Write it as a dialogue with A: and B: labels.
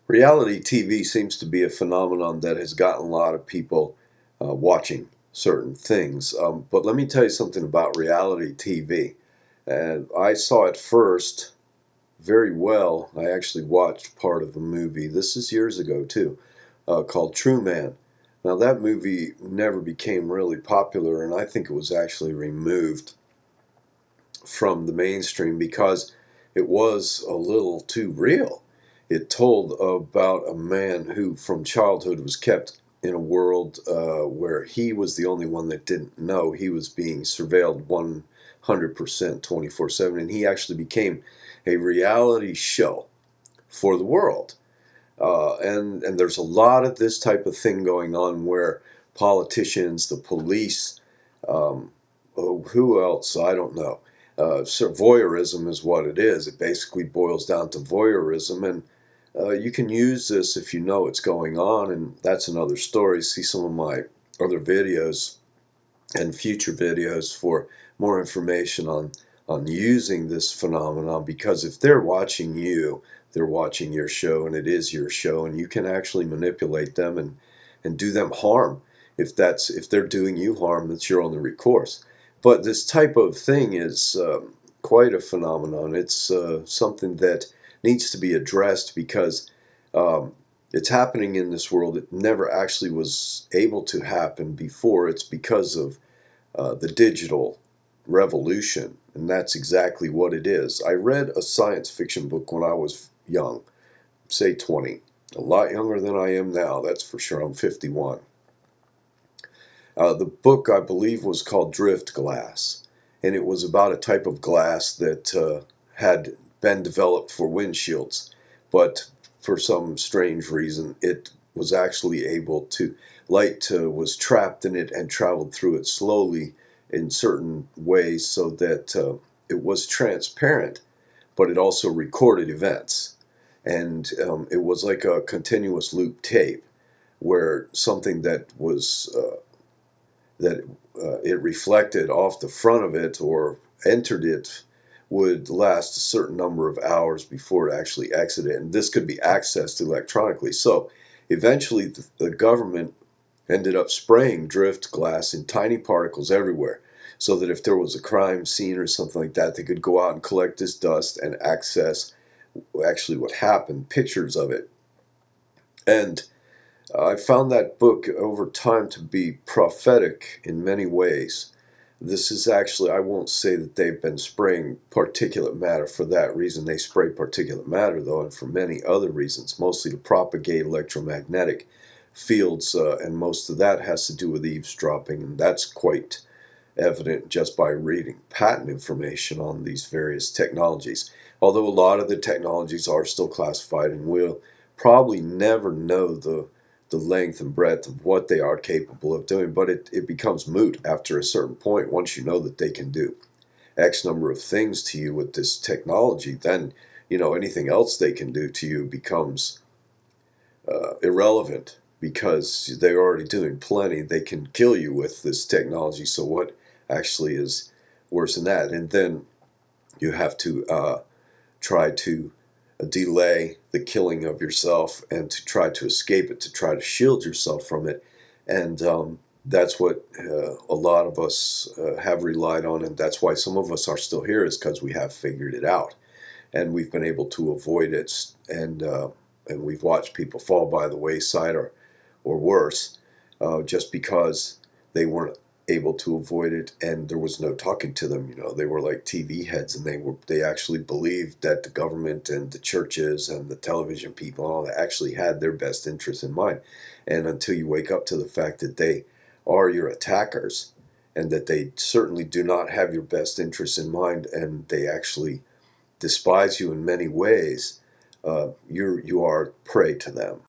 A: Reality TV seems to be a phenomenon that has gotten a lot of people watching certain things. But let me tell you something about reality TV. And I saw it first very well. I actually watched part of a movie. This is years ago too, called True Man. Now that movie never became really popular, and I think it was actually removed from the mainstream because it was a little too real. It told about a man who, from childhood, was kept in a world where he was the only one that didn't know he was being surveilled 100% 24/7, and he actually became a reality show for the world. And there's a lot of this type of thing going on where politicians, the police, who else? I don't know. So voyeurism is what it is. It basically boils down to voyeurism, and you can use this if you know what's going on, and that's another story. See some of my other videos and future videos for more information on using this phenomenon, because if they're watching you, they're watching your show, and it is your show, and you can actually manipulate them and do them harm. If they're doing you harm, that's your only recourse. But this type of thing is quite a phenomenon. It's something that needs to be addressed because it's happening in this world. It never actually was able to happen before. It's because of the digital revolution, and that's exactly what it is. I read a science fiction book when I was young, say 20, a lot younger than I am now, that's for sure. I'm 51. The book, I believe, was called Drift Glass, and it was about a type of glass that had been developed for windshields, but for some strange reason, it was actually able to, light was trapped in it and traveled through it slowly in certain ways so that it was transparent, but it also recorded events. And it was like a continuous loop tape where something that was it reflected off the front of it or entered it would last a certain number of hours before it actually exited. And this could be accessed electronically. So eventually the government ended up spraying drift glass in tiny particles everywhere, so that if there was a crime scene or something like that, they could go out and collect this dust and access actually what happened, pictures of it. And I found that book over time to be prophetic in many ways. This is actually, I won't say that they've been spraying particulate matter for that reason. They spray particulate matter, though, and for many other reasons, mostly to propagate electromagnetic fields, and most of that has to do with eavesdropping, and that's quite evident just by reading patent information on these various technologies. Although a lot of the technologies are still classified, and we'll probably never know the length and breadth of what they are capable of doing, but it becomes moot after a certain point. Once you know that they can do X number of things to you with this technology, then anything else they can do to you becomes irrelevant, because they're already doing plenty. They can kill you with this technology, so what actually is worse than that? And then you have to try to delay the killing of yourself and to try to escape it, to try to shield yourself from it. And that's what a lot of us have relied on, and that's why some of us are still here, is because we have figured it out and we've been able to avoid it, and we've watched people fall by the wayside or worse, just because they weren't able to avoid it, and there was no talking to them. They were like TV heads, and they actually believed that the government and the churches and the television people and all that actually had their best interests in mind. And until you wake up to the fact that they are your attackers, and that they certainly do not have your best interests in mind, and they actually despise you in many ways, you are prey to them.